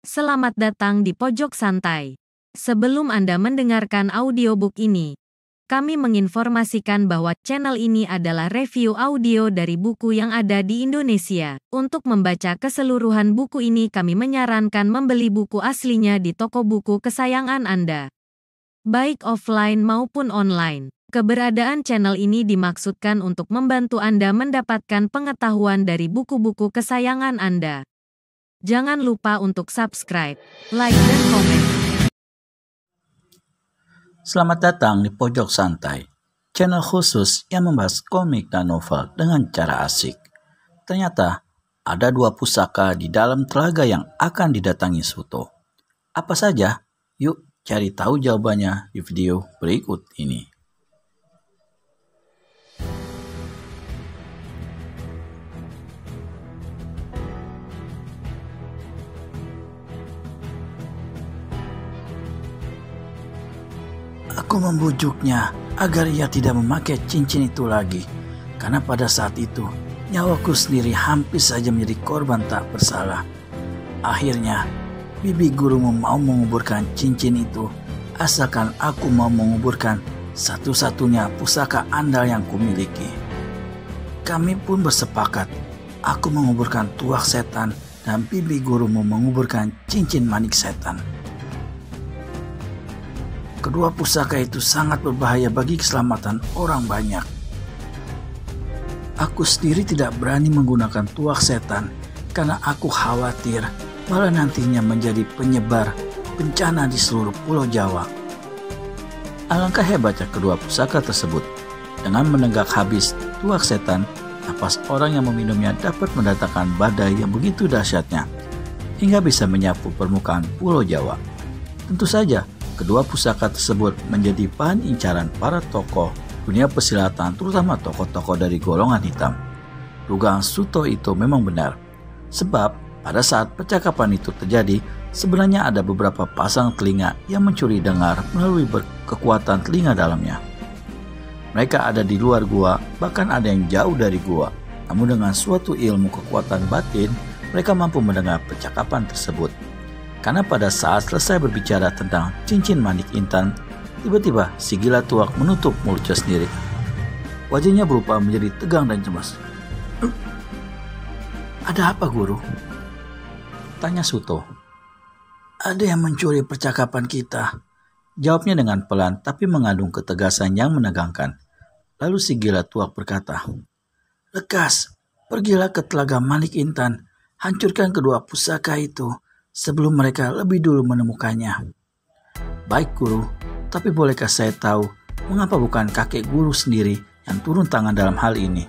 Selamat datang di Pojok Santai. Sebelum Anda mendengarkan audiobook ini, kami menginformasikan bahwa channel ini adalah review audio dari buku yang ada di Indonesia. Untuk membaca keseluruhan buku ini, kami menyarankan membeli buku aslinya di toko buku kesayangan Anda, baik offline maupun online. Keberadaan channel ini dimaksudkan untuk membantu Anda mendapatkan pengetahuan dari buku-buku kesayangan Anda. Jangan lupa untuk subscribe, like, dan komen. Selamat datang di Pojok Santai, channel khusus yang membahas komik dan novel dengan cara asik. Ternyata, ada 2 pusaka di dalam telaga yang akan didatangi Suto. Apa saja? Yuk cari tahu jawabannya di video berikut ini. Aku membujuknya agar ia tidak memakai cincin itu lagi, karena pada saat itu nyawaku sendiri hampir saja menjadi korban tak bersalah. Akhirnya, bibi gurumu mau menguburkan cincin itu, asalkan aku mau menguburkan satu-satunya pusaka andal yang kumiliki. Kami pun bersepakat, aku menguburkan tuak setan dan bibi gurumu menguburkan cincin manik setan. Kedua pusaka itu sangat berbahaya bagi keselamatan orang banyak. Aku sendiri tidak berani menggunakan tuak setan karena aku khawatir malah nantinya menjadi penyebar bencana di seluruh Pulau Jawa. Alangkah hebatnya kedua pusaka tersebut. Dengan menenggak habis tuak setan, napas orang yang meminumnya dapat mendatangkan badai yang begitu dahsyatnya hingga bisa menyapu permukaan Pulau Jawa. Tentu saja, kedua pusaka tersebut menjadi bahan incaran para tokoh dunia persilatan, terutama tokoh-tokoh dari golongan hitam. Dugaan Suto itu memang benar, sebab pada saat percakapan itu terjadi, sebenarnya ada beberapa pasang telinga yang mencuri dengar melalui kekuatan telinga dalamnya. Mereka ada di luar gua, bahkan ada yang jauh dari gua. Namun dengan suatu ilmu kekuatan batin, mereka mampu mendengar percakapan tersebut. Karena pada saat selesai berbicara tentang cincin manik intan, tiba-tiba si gila tuak menutup mulutnya sendiri. Wajahnya berubah menjadi tegang dan cemas. "Ada apa, guru?" tanya Suto. "Ada yang mencuri percakapan kita," jawabnya dengan pelan tapi mengandung ketegasan yang menegangkan. Lalu si gila tuak berkata, "Lekas, pergilah ke telaga manik intan, hancurkan kedua pusaka itu sebelum mereka lebih dulu menemukannya." "Baik, guru, tapi bolehkah saya tahu mengapa bukan kakek guru sendiri yang turun tangan dalam hal ini?"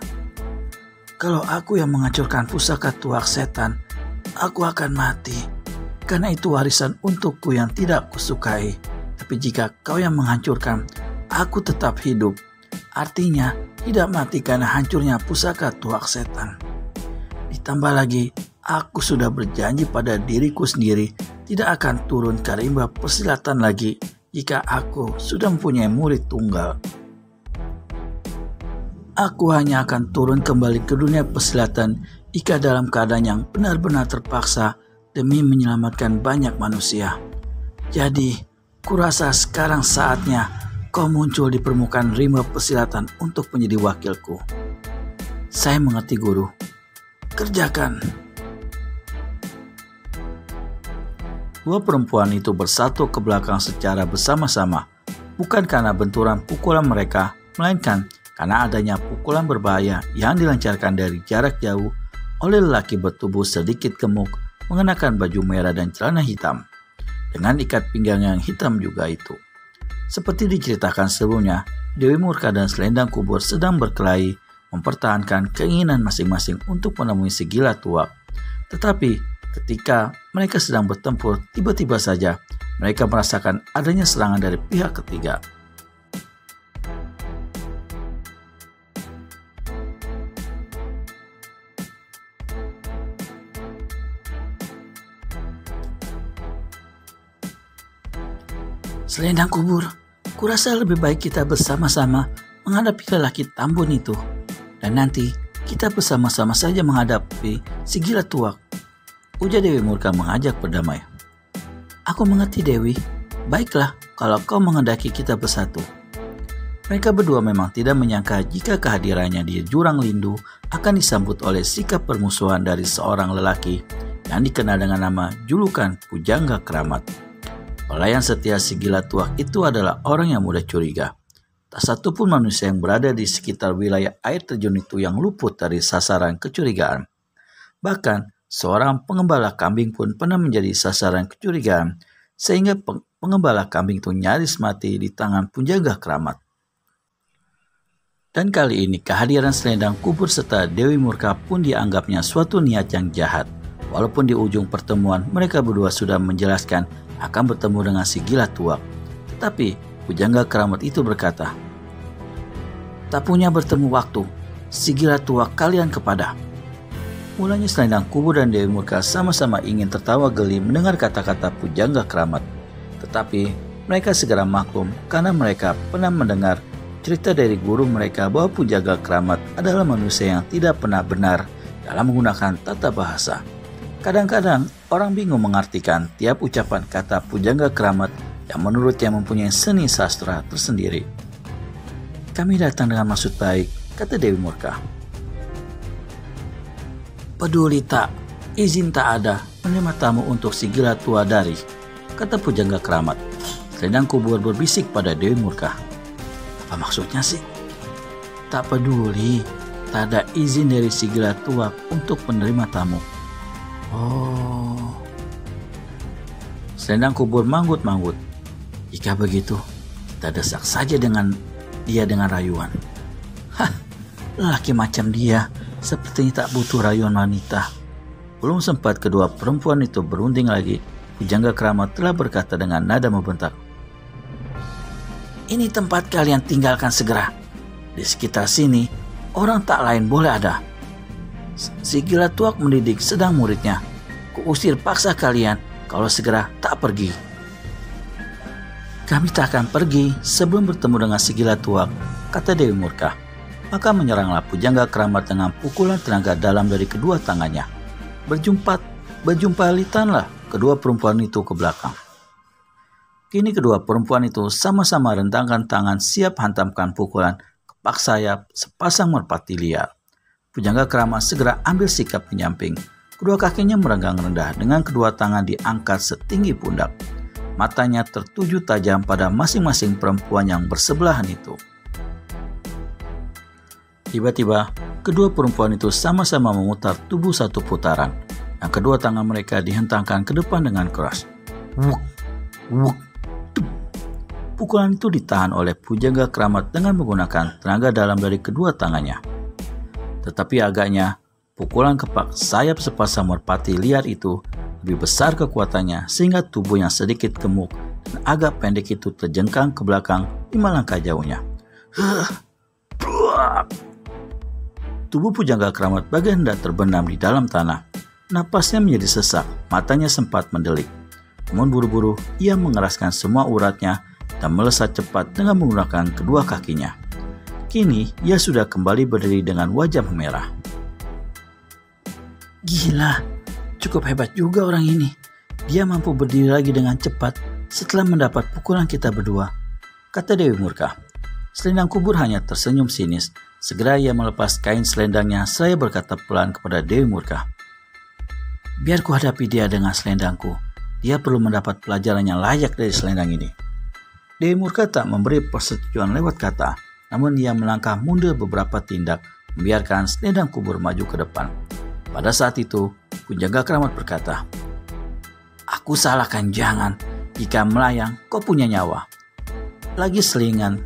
"Kalau aku yang menghancurkan pusaka tuak setan, aku akan mati, karena itu warisan untukku yang tidak kusukai. Tapi jika kau yang menghancurkan, aku tetap hidup. Artinya tidak mati karena hancurnya pusaka tuak setan. Ditambah lagi, aku sudah berjanji pada diriku sendiri tidak akan turun ke rimba persilatan lagi jika aku sudah mempunyai murid tunggal. Aku hanya akan turun kembali ke dunia persilatan jika dalam keadaan yang benar-benar terpaksa demi menyelamatkan banyak manusia. Jadi, kurasa sekarang saatnya kau muncul di permukaan rimba persilatan untuk menjadi wakilku." "Saya mengerti, guru. Kerjakan." Dua perempuan itu bersatu ke belakang secara bersama-sama, bukan karena benturan pukulan mereka, melainkan karena adanya pukulan berbahaya yang dilancarkan dari jarak jauh oleh lelaki bertubuh sedikit gemuk, mengenakan baju merah dan celana hitam, dengan ikat pinggang yang hitam juga itu. Seperti diceritakan sebelumnya, Dewi Murka dan Selendang Kubur sedang berkelahi, mempertahankan keinginan masing-masing untuk menemui si gila tuak. Tetapi ketika mereka sedang bertempur, tiba-tiba saja mereka merasakan adanya serangan dari pihak ketiga. "Selendang Kubur, kurasa lebih baik kita bersama-sama menghadapi lelaki Tambun itu. Dan nanti kita bersama-sama saja menghadapi si gila tuak," ujar Dewi Murka mengajak berdamai. Aku mengerti, Dewi. Baiklah, kalau kau menghendaki kita bersatu. Mereka berdua memang tidak menyangka jika kehadirannya di jurang lindu akan disambut oleh sikap permusuhan dari seorang lelaki yang dikenal dengan nama julukan Pujangga Keramat. Pelayan setia si gila tuak itu adalah orang yang mudah curiga. Tak satu pun manusia yang berada di sekitar wilayah air terjun itu yang luput dari sasaran kecurigaan. Bahkan, seorang pengembala kambing pun pernah menjadi sasaran kecurigaan, sehingga pengembala kambing itu nyaris mati di tangan Pujangga Keramat. Dan kali ini kehadiran selendang kubur serta Dewi Murka pun dianggapnya suatu niat yang jahat. Walaupun di ujung pertemuan mereka berdua sudah menjelaskan akan bertemu dengan si gila tuak. Tetapi Pujangga Keramat itu berkata, "Tak punya bertemu waktu, si gila tuak kalian kepada." Mulanya selendang kubur dan Dewi Murka sama-sama ingin tertawa geli mendengar kata-kata Pujangga Keramat. Tetapi mereka segera maklum karena mereka pernah mendengar cerita dari guru mereka bahwa Pujangga Keramat adalah manusia yang tidak pernah benar dalam menggunakan tata bahasa. Kadang-kadang orang bingung mengartikan tiap ucapan kata Pujangga Keramat yang menurutnya mempunyai seni sastra tersendiri. "Kami datang dengan maksud baik," kata Dewi Murka. "Peduli tak, izin tak ada menerima tamu untuk si gila tua dari," kata Pujangga Keramat. Selendang kubur berbisik pada Dewi Murka. "Apa maksudnya sih?" "Tak peduli, tak ada izin dari si gila tua untuk menerima tamu." "Oh." Selendang kubur manggut-manggut. "Jika begitu, kita desak saja dia dengan rayuan." "Hah, lelaki macam dia sepertinya tak butuh rayuan wanita." Belum sempat kedua perempuan itu berunding lagi, Pujangga Keramat telah berkata dengan nada membentak, "Ini tempat kalian tinggalkan segera. Di sekitar sini, orang tak lain boleh ada. Si gila tuak mendidik sedang muridnya. Kuusir paksa kalian kalau segera tak pergi." "Kami tak akan pergi sebelum bertemu dengan si gila tuak," kata Dewi Murka. Maka menyeranglah Pujangga Keramat dengan pukulan tenaga dalam dari kedua tangannya. Berjumpalitanlah kedua perempuan itu ke belakang. Kini kedua perempuan itu sama-sama rentangkan tangan siap hantamkan pukulan kepak sayap sepasang merpati liar. Pujangga Keramat segera ambil sikap penyamping. Kedua kakinya merenggang rendah dengan kedua tangan diangkat setinggi pundak. Matanya tertuju tajam pada masing-masing perempuan yang bersebelahan itu. Tiba-tiba, kedua perempuan itu sama-sama memutar tubuh satu putaran, dan kedua tangan mereka dihentangkan ke depan dengan keras. Wuk, wuk, tup. Pukulan itu ditahan oleh Pujangga Keramat dengan menggunakan tenaga dalam dari kedua tangannya. Tetapi agaknya, pukulan kepak sayap sepasang merpati liar itu lebih besar kekuatannya sehingga tubuh yang sedikit gemuk dan agak pendek itu terjengkang ke belakang 5 langkah jauhnya. Tubuh Pujangga Keramat bagian hendak terbenam di dalam tanah. Napasnya menjadi sesak, matanya sempat mendelik. Namun buru-buru ia mengeraskan semua uratnya dan melesat cepat dengan menggunakan kedua kakinya. Kini ia sudah kembali berdiri dengan wajah memerah. "Gila, cukup hebat juga orang ini. Dia mampu berdiri lagi dengan cepat setelah mendapat pukulan kita berdua," kata Dewi Murka. Selendang kubur hanya tersenyum sinis. Segera ia melepas kain selendangnya seraya berkata pelan kepada Dewi Murka, "Biar ku hadapi dia dengan selendangku. Dia perlu mendapat pelajaran yang layak dari selendang ini." Dewi Murka tak memberi persetujuan lewat kata, namun ia melangkah mundur beberapa tindak, membiarkan selendang kubur maju ke depan. Pada saat itu, Pujangga Keramat berkata, "Aku salahkan jangan. Jika melayang, kau punya nyawa. Lagi selingan.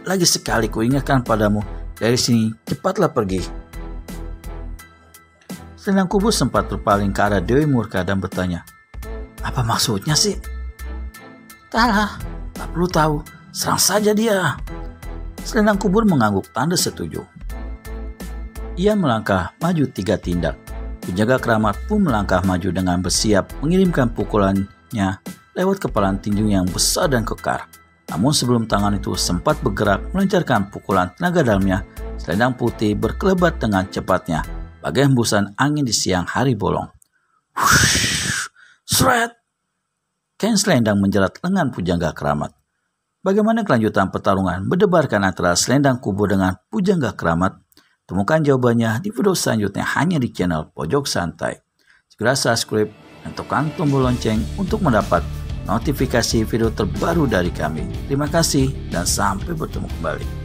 Lagi sekali ku ingatkan padamu, dari sini cepatlah pergi." Selendang kubur sempat berpaling ke arah Dewi Murka dan bertanya, "Apa maksudnya sih?" "Entahlah, tak perlu tahu. Serang saja dia." Selendang kubur mengangguk tanda setuju. Ia melangkah maju 3 tindak. Pujangga Keramat pun melangkah maju dengan bersiap mengirimkan pukulannya lewat kepalan tinju yang besar dan kekar. Namun sebelum tangan itu sempat bergerak melancarkan pukulan tenaga dalamnya, selendang putih berkelebat dengan cepatnya, bagai hembusan angin di siang hari bolong. Sret! Ken Selendang menjerat lengan Pujangga Keramat. Bagaimana kelanjutan pertarungan berdebarkan antara Selendang Kubo dengan Pujangga Keramat? Temukan jawabannya di video selanjutnya hanya di channel Pojok Santai. Segera subscribe dan tekan tombol lonceng untuk mendapat notifikasi video terbaru dari kami. Terima kasih dan sampai bertemu kembali.